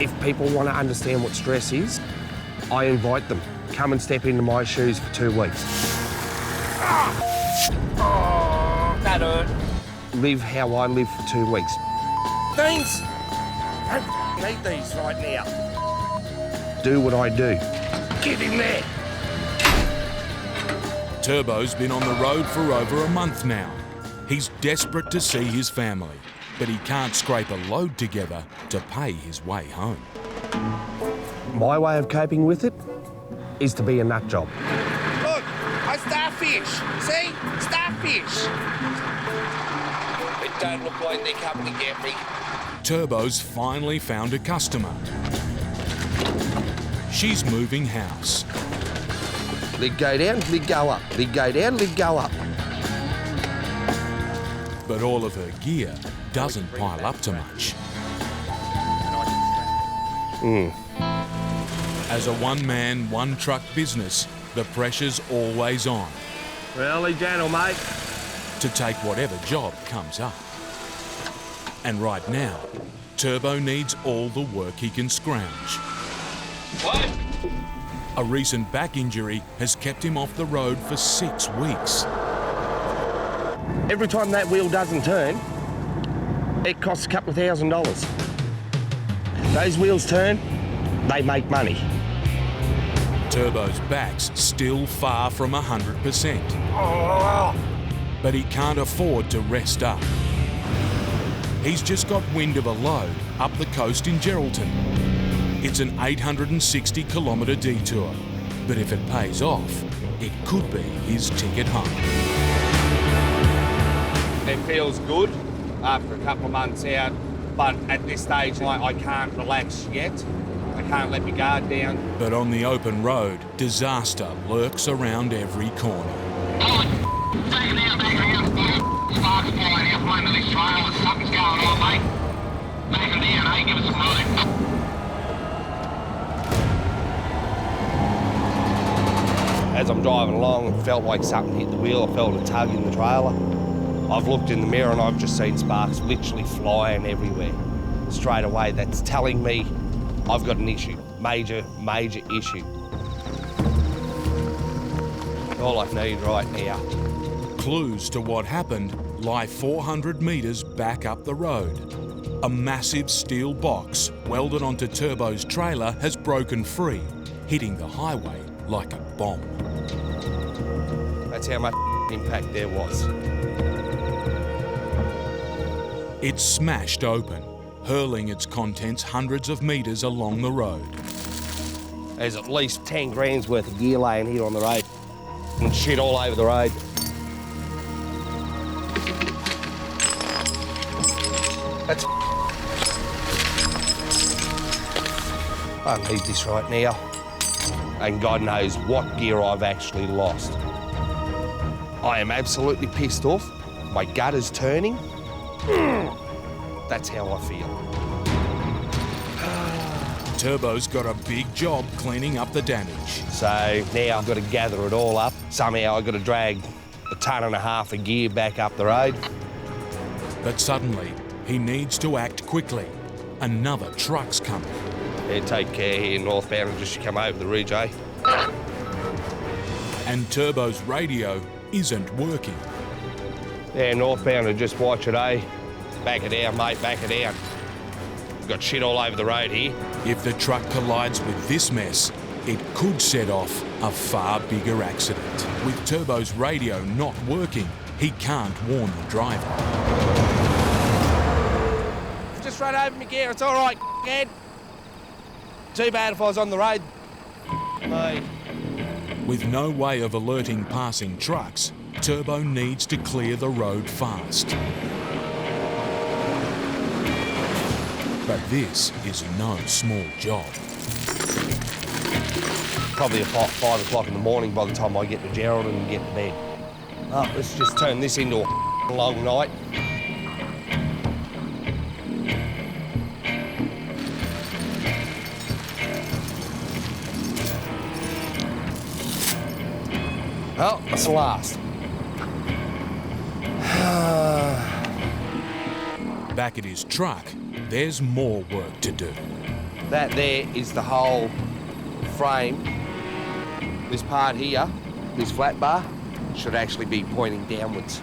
If people want to understand what stress is, I invite them. Come and step into my shoes for 2 weeks. That hurt. Live how I live for 2 weeks. Beans! I need these right now. Do what I do. Get in there! Turbo's been on the road for over a month now. He's desperate to see his family, but he can't scrape a load together to pay his way home. My way of coping with it is to be a nut job. Look, a starfish. See? Starfish. It don't look like they're coming to get me. Turbo's finally found a customer. She's moving house. Leg go down, leg go up. Leg go down, leg go up. But all of her gear doesn't pile up to much. As a one-man, one-truck business, the pressure's always on Really gentle, mate. to take whatever job comes up. And right now, Turbo needs all the work he can scrounge. What? A recent back injury has kept him off the road for 6 weeks. Every time that wheel doesn't turn, it costs a couple of $1,000. Those wheels turn, they make money. Turbo's back's still far from 100%. But he can't afford to rest up. He's just got wind of a load up the coast in Geraldton. It's an 860-kilometre detour, but if it pays off, it could be his ticket home. It feels good after a couple of months out, but at this stage I can't relax yet. I can't let my guard down. But on the open road, disaster lurks around every corner. Back it out. Sparks flying out from under this trailer. Something's going on, mate. Back it down, eh? Give us a moment. As I'm driving along, it felt like something hit the wheel. I felt a tug in the trailer. I've looked in the mirror and I've just seen sparks literally flying everywhere. Straight away, that's telling me I've got an issue. Major issue. All I need right now. Clues to what happened lie 400 metres back up the road. A massive steel box welded onto Turbo's trailer has broken free, hitting the highway like a bomb. That's how much impact there was. It's smashed open, hurling its contents hundreds of metres along the road. There's at least 10 grand's worth of gear laying here on the road and shit all over the road. That's... I need this right now. And God knows what gear I've actually lost. I am absolutely pissed off. My gut is turning. That's how I feel. Turbo's got a big job cleaning up the damage. So now I've got to gather it all up. Somehow I've got to drag 1.5 tons of gear back up the road. But suddenly, he needs to act quickly. Another truck's coming. Yeah, take care here, northbound, and just come over the ridge, eh? And Turbo's radio isn't working. Yeah, northbound, and just watch it, eh? Back it down, mate, back it down. We've got shit all over the road here. If the truck collides with this mess, it could set off a far bigger accident. With Turbo's radio not working, he can't warn the driver. Just run over me gear, it's all right, kid. Too bad if I was on the road. Mate. With no way of alerting passing trucks, Turbo needs to clear the road fast. But this is no small job. Probably about 5 o'clock in the morning by the time I get to Geraldton and get to bed. Oh, let's just turn this into a long night. Well, that's the last. Back at his truck, there's more work to do. That there is the whole frame. This part here, this flat bar, should actually be pointing downwards.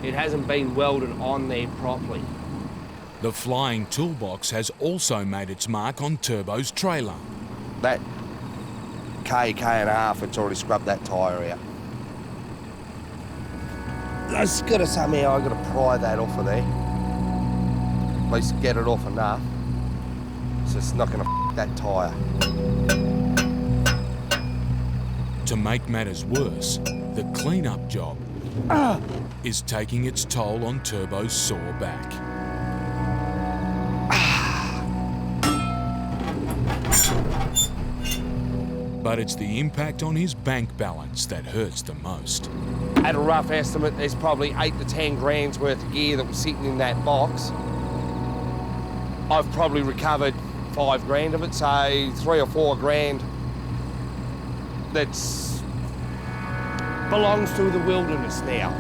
It hasn't been welded on there properly. The flying toolbox has also made its mark on Turbo's trailer. That K and a half, it's already scrubbed that tyre out. I've got to somehow, I've got to pry that off of there. At least get it off enough, so it's not going to f that tyre. To make matters worse, the clean-up job is taking its toll on Turbo's sore back. But it's the impact on his bank balance that hurts the most. At a rough estimate, there's probably 8 to 10 grand's worth of gear that was sitting in that box. I've probably recovered 5 grand of it, so 3 or 4 grand that's belongs to the wilderness now.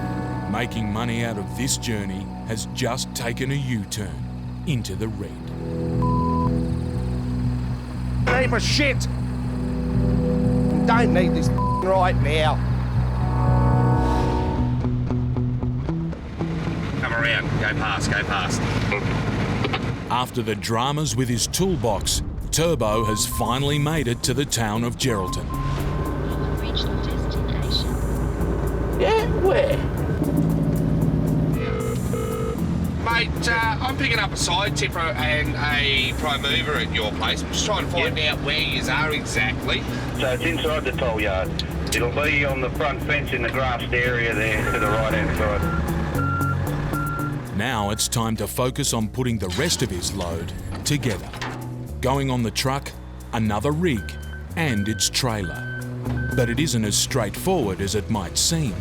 Making money out of this journey has just taken a U-turn into the red. Heap of shit! Don't need this right now. Come around, go past. After the dramas with his toolbox, Turbo has finally made it to the town of Geraldton. Reached your destination. Yeah, where? Mate, I'm picking up a side tipper and a prime mover at your place. I'm just trying to find out where you are exactly. So it's inside the toll yard. It'll be on the front fence in the grassed area there to the right-hand side. Now it's time to focus on putting the rest of his load together. Going on the truck, another rig, and its trailer. But it isn't as straightforward as it might seem.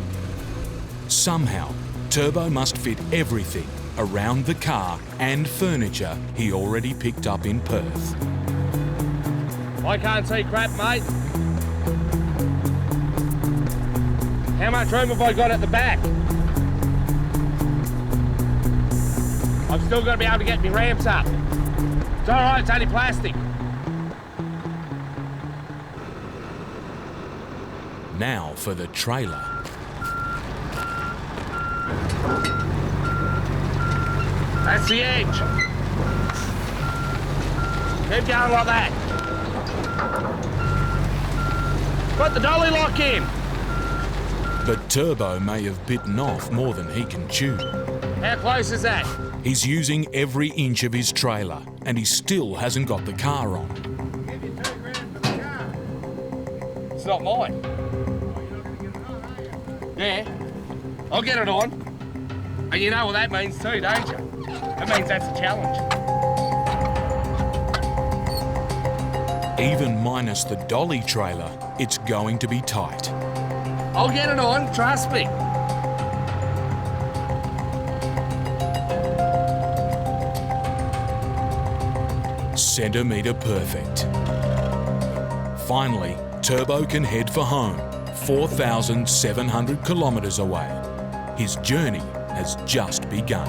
Somehow, Turbo must fit everything around the car and furniture he already picked up in Perth. I can't see crap, mate. How much room have I got at the back? I've still got to be able to get my ramps up. It's all right, it's only plastic. Now for the trailer. That's the edge. Keep going like that. Put the dolly lock in. But Turbo may have bitten off more than he can chew. How close is that? He's using every inch of his trailer, and he still hasn't got the car on. It's not mine. Yeah, I'll get it on. And you know what that means too, don't you? That means that's a challenge. Even minus the dolly trailer, it's going to be tight. I'll get it on, trust me. Centimetre perfect. Finally, Turbo can head for home, 4,700 kilometres away. His journey has just begun.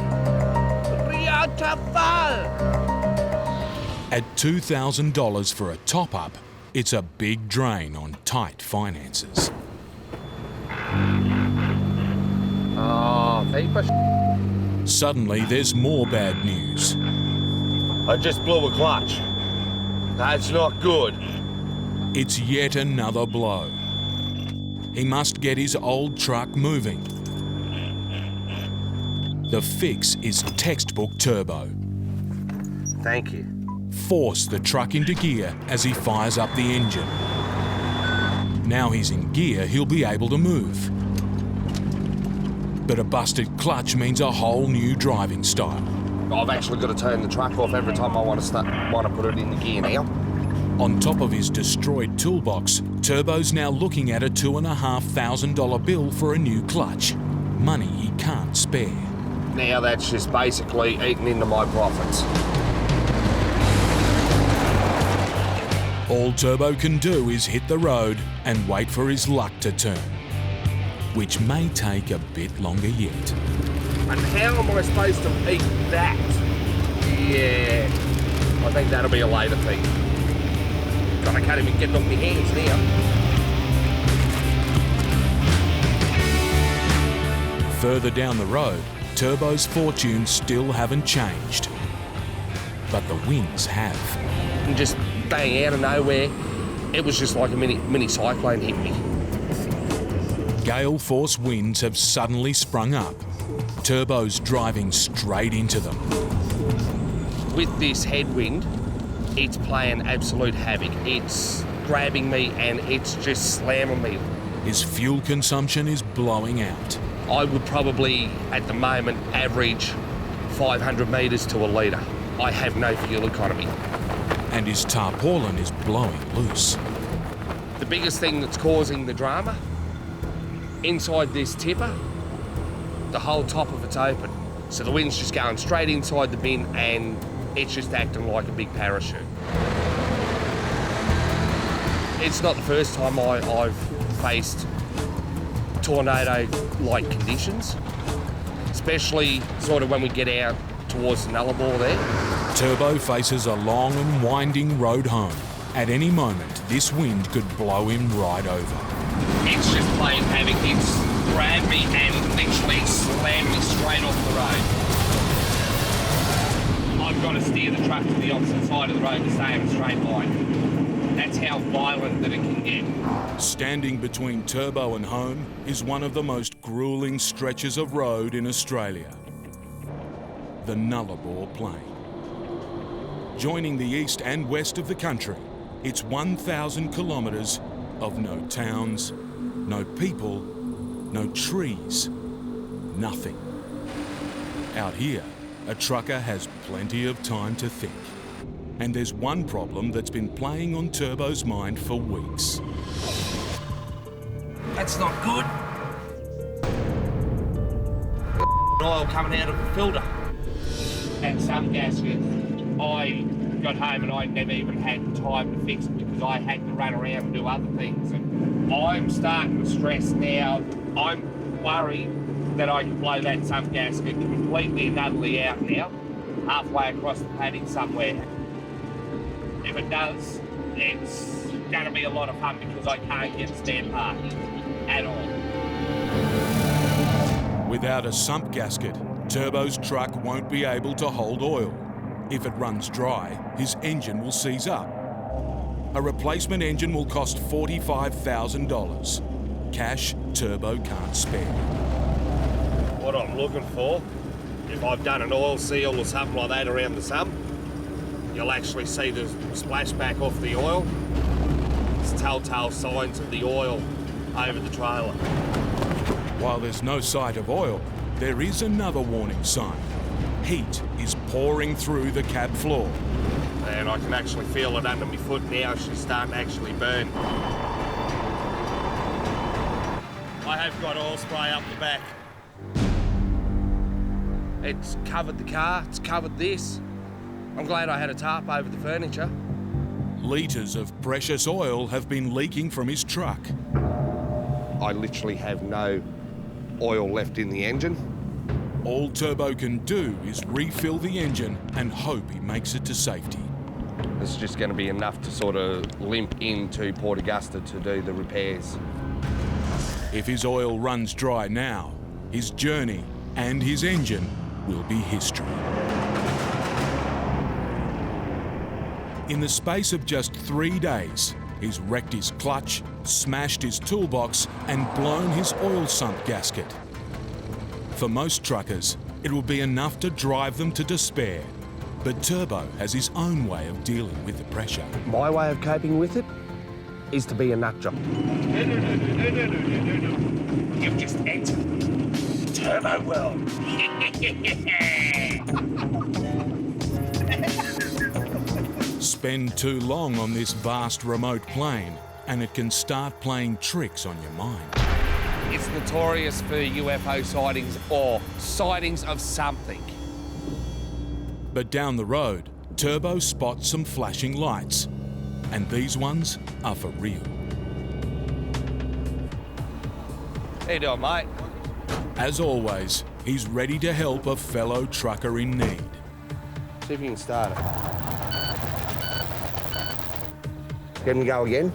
At $2,000 for a top-up, it's a big drain on tight finances. Oh, heap of Suddenly, there's more bad news. I just blew a clutch. That's not good. It's yet another blow. He must get his old truck moving. The fix is textbook Turbo. Thank you. Force the truck into gear as he fires up the engine. Now he's in gear, he'll be able to move. But a busted clutch means a whole new driving style. I've actually got to turn the truck off every time I want to put it in the gear now. On top of his destroyed toolbox, Turbo's now looking at a $2,500 bill for a new clutch. Money he can't spare. Now that's just basically eating into my profits. All Turbo can do is hit the road and wait for his luck to turn, which may take a bit longer yet. And how am I supposed to eat that? Yeah, I think that'll be a later thing. God, I can't even get it off my hands now. Further down the road, Turbo's fortunes still haven't changed. But the winds have. And just bang out of nowhere, it was just like a mini cyclone hit me. Gale force winds have suddenly sprung up. Turbo's driving straight into them. With this headwind, it's playing absolute havoc. It's grabbing me and it's just slamming me. His fuel consumption is blowing out. I would probably, at the moment, average 500 metres to a litre. I have no fuel economy. And his tarpaulin is blowing loose. The biggest thing that's causing the drama, inside this tipper, the whole top of it's open. So the wind's just going straight inside the bin and it's just acting like a big parachute. It's not the first time I've faced tornado-like conditions, especially sort of when we get out towards the Nullarbor there. Turbo faces a long and winding road home. At any moment, this wind could blow him right over. It's just playing havoc. It's grabbed me and literally slammed me straight off the road. I've got to steer the truck to the opposite side of the road to stay in a straight line. That's how violent that it can get. Standing between Turbo and home is one of the most grueling stretches of road in Australia. The Nullarbor Plain. Joining the east and west of the country, it's 1,000 kilometres of no towns, no people, no trees, nothing. Out here, a trucker has plenty of time to think. And there's one problem that's been playing on Turbo's mind for weeks. That's not good. Oil coming out of the filter. And some gasket, I got home and I never even had time to fix it because I had to run around and do other things. And I'm starting to stress now. I'm worried that I can blow that sump gasket completely and utterly out now, halfway across the paddock somewhere. If it does, it's going to be a lot of fun because I can't get a spare part at all. Without a sump gasket, Turbo's truck won't be able to hold oil. If it runs dry, his engine will seize up. A replacement engine will cost $45,000. Cash Turbo can't spare. What I'm looking for, if I've done an oil seal or something like that around the sump, you'll actually see the splashback off the oil. It's telltale signs of the oil over the trailer. While there's no sight of oil, there is another warning sign. Heat is pouring through the cab floor. And I can actually feel it under my foot now. She's starting to actually burn. I have got oil spray up the back. It's covered the car, it's covered this. I'm glad I had a tarp over the furniture. Litres of precious oil have been leaking from his truck. I literally have no oil left in the engine. All Turbo can do is refill the engine and hope he makes it to safety. This is just going to be enough to sort of limp into Port Augusta to do the repairs. If his oil runs dry now, his journey and his engine will be history. In the space of just 3 days, he's wrecked his clutch, smashed his toolbox, and blown his oil sump gasket. For most truckers, it will be enough to drive them to despair. But Turbo has his own way of dealing with the pressure. My way of coping with it is to be a nut job. No. You've just entered Turbo world. Spend too long on this vast remote plain, and it can start playing tricks on your mind. It's notorious for UFO sightings or sightings of something. But down the road, Turbo spots some flashing lights, and these ones are for real. How you doing, mate? As always, he's ready to help a fellow trucker in need. See if you can start it. Can we go again?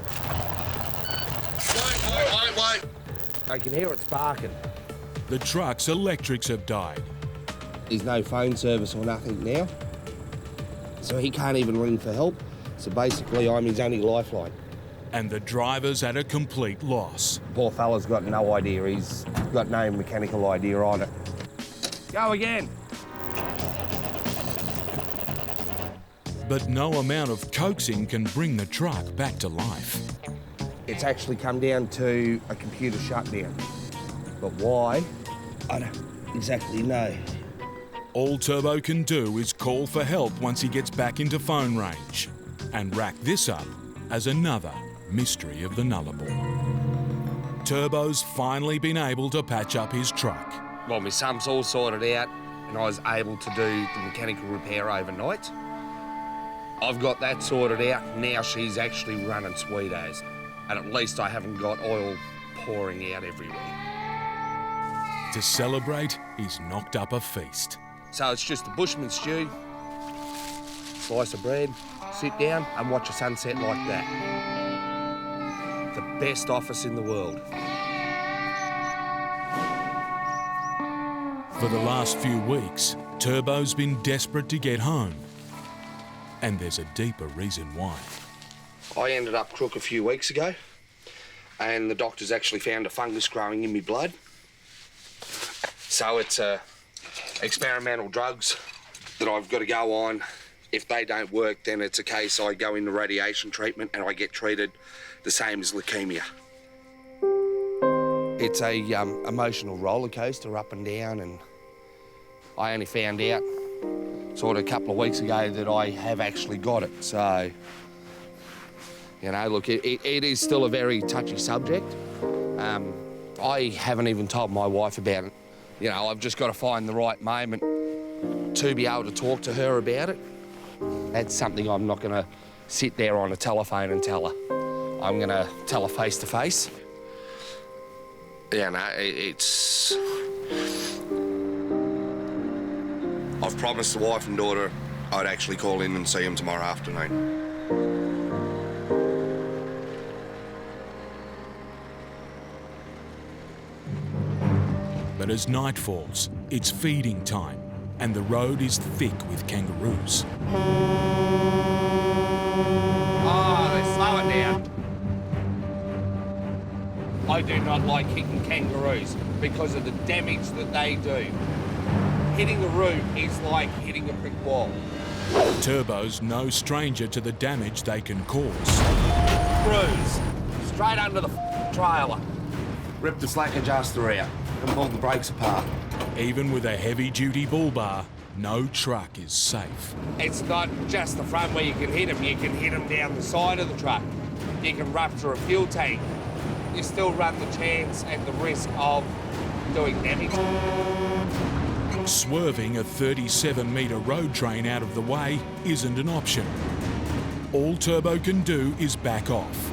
Wait. I can hear it sparking. The truck's electrics have died. There's no phone service or nothing now. So he can't even ring for help. So basically, I'm his only lifeline. And the driver's at a complete loss. Poor fella's got no idea. He's got no mechanical idea on it. Go again. But no amount of coaxing can bring the truck back to life. It's actually come down to a computer shutdown. But why? I don't exactly know. All Turbo can do is call for help once he gets back into phone range and rack this up as another mystery of the Nullarbor. Turbo's finally been able to patch up his truck. Well, my sumps all sorted out and I was able to do the mechanical repair overnight. I've got that sorted out. Now she's actually running sweet as. And at least I haven't got oil pouring out everywhere. To celebrate, he's knocked up a feast. So it's just a bushman stew, slice of bread, sit down and watch a sunset like that. The best office in the world. For the last few weeks, Turbo's been desperate to get home. And there's a deeper reason why. I ended up crook a few weeks ago and the doctors actually found a fungus growing in my blood. So it's experimental drugs that I've got to go on. If they don't work, then it's a case I go into radiation treatment and I get treated the same as leukemia. It's a emotional roller coaster up and down, and I only found out sort of a couple of weeks ago that I have actually got it. So, you know, look, it is still a very touchy subject. I haven't even told my wife about it. You know, I've just got to find the right moment to be able to talk to her about it. That's something I'm not going to sit there on a telephone and tell her. I'm going to tell her face to face. Yeah, no, it's... I've promised the wife and daughter I'd actually call in and see them tomorrow afternoon. But as night falls, it's feeding time, and the road is thick with kangaroos. Oh, they slow it down. I do not like hitting kangaroos because of the damage that they do. Hitting a root is like hitting a brick wall. Turbo's no stranger to the damage they can cause. Bruise. Straight under the trailer. Rip the slack adjuster out and pull the brakes apart. Even with a heavy-duty bull bar, no truck is safe. It's not just the front where you can hit them. You can hit them down the side of the truck. You can rupture a fuel tank. You still run the chance and the risk of doing damage. Swerving a 37-metre road train out of the way isn't an option. All Turbo can do is back off.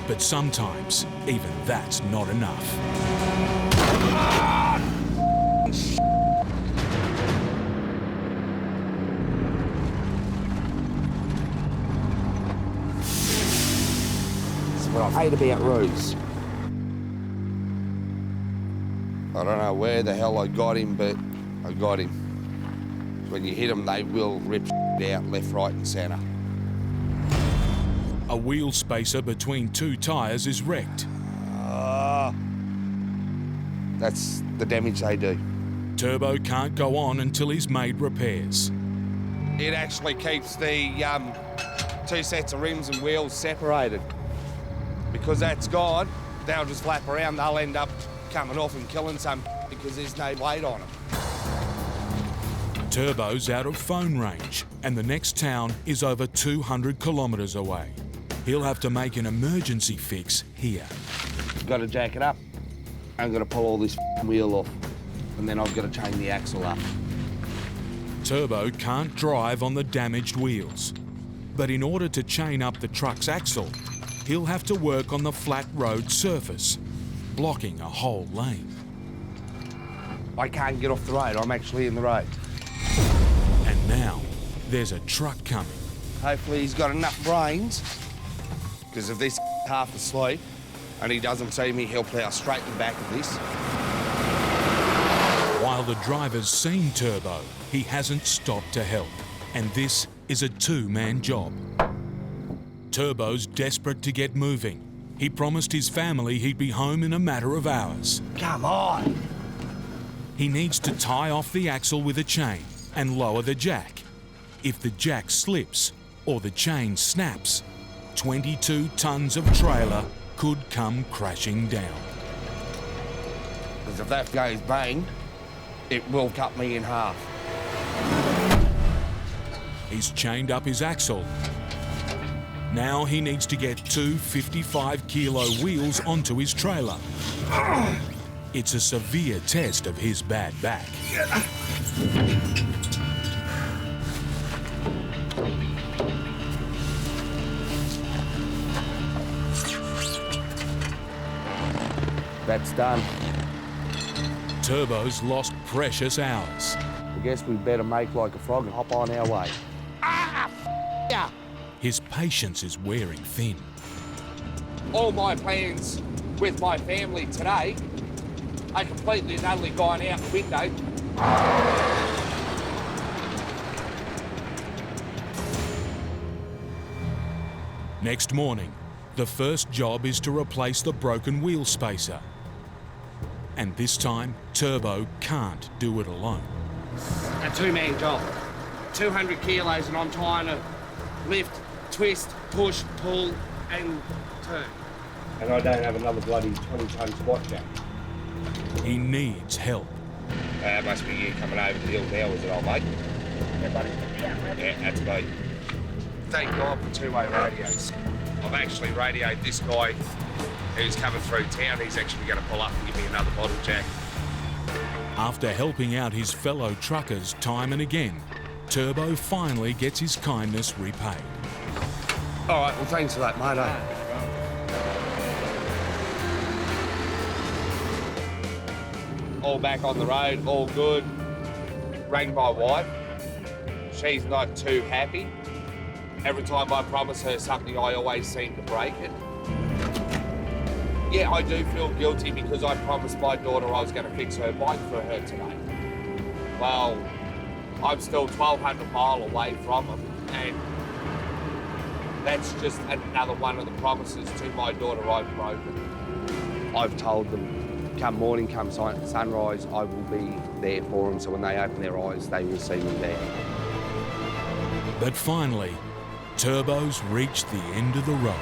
But sometimes, even that's not enough. That's what I hate about roads. I don't know where the hell I got him, but I got him. When you hit them, they will rip out left, right and centre. A wheel spacer between two tyres is wrecked. That's the damage they do. Turbo can't go on until he's made repairs. It actually keeps the two sets of rims and wheels separated. Because that's gone, they'll just flap around. They'll end up coming off and killing some because there's no weight on them. Turbo's out of phone range, and the next town is over 200 kilometres away. He'll have to make an emergency fix here. Got to jack it up. I'm going to pull all this wheel off, and then I've got to chain the axle up. Turbo can't drive on the damaged wheels, but in order to chain up the truck's axle, he'll have to work on the flat road surface, blocking a whole lane. I can't get off the road. I'm actually in the road. And now, there's a truck coming. Hopefully he's got enough brains, because if this half asleep and he doesn't see me, he'll plough straight in the back of this. While the driver's seen Turbo, he hasn't stopped to help. And this is a two-man job. Turbo's desperate to get moving. He promised his family he'd be home in a matter of hours. Come on! He needs to tie off the axle with a chain and lower the jack. If the jack slips or the chain snaps, 22 tons of trailer could come crashing down. Because if that goes bang, it will cut me in half. He's chained up his axle. Now he needs to get two 55-kilo wheels onto his trailer. It's a severe test of his bad back. That's done. Turbo's lost precious hours. I guess we better make like a frog and hop on our way. Yeah. His patience is wearing thin. All my plans with my family today are completely and utterly gone out the window. Next morning, the first job is to replace the broken wheel spacer. And this time, Turbo can't do it alone. A two-man job. 200 kilos and I'm trying to lift, twist, push, pull and turn. And I don't have another bloody 20-ton squat jack. He needs help. Must be you coming over the hill now, is it, old mate? Yeah, buddy. Yeah, that's me. Thank God for two-way radios. I've actually radioed this guy who's coming through town. He's actually going to pull up and give me another bottle jack. After helping out his fellow truckers time and again, Turbo finally gets his kindness repaid. All right, well, thanks for that, mate. All back on the road, all good. Rang my wife. She's not too happy. Every time I promise her something, I always seem to break it. Yeah, I do feel guilty because I promised my daughter I was going to fix her bike for her today. Well, I'm still 1,200 miles away from them, and that's just another one of the promises to my daughter I've broken. I've told them, come morning, come sunrise, I will be there for them, so when they open their eyes, they will see me there. But finally, Turbo's reached the end of the road.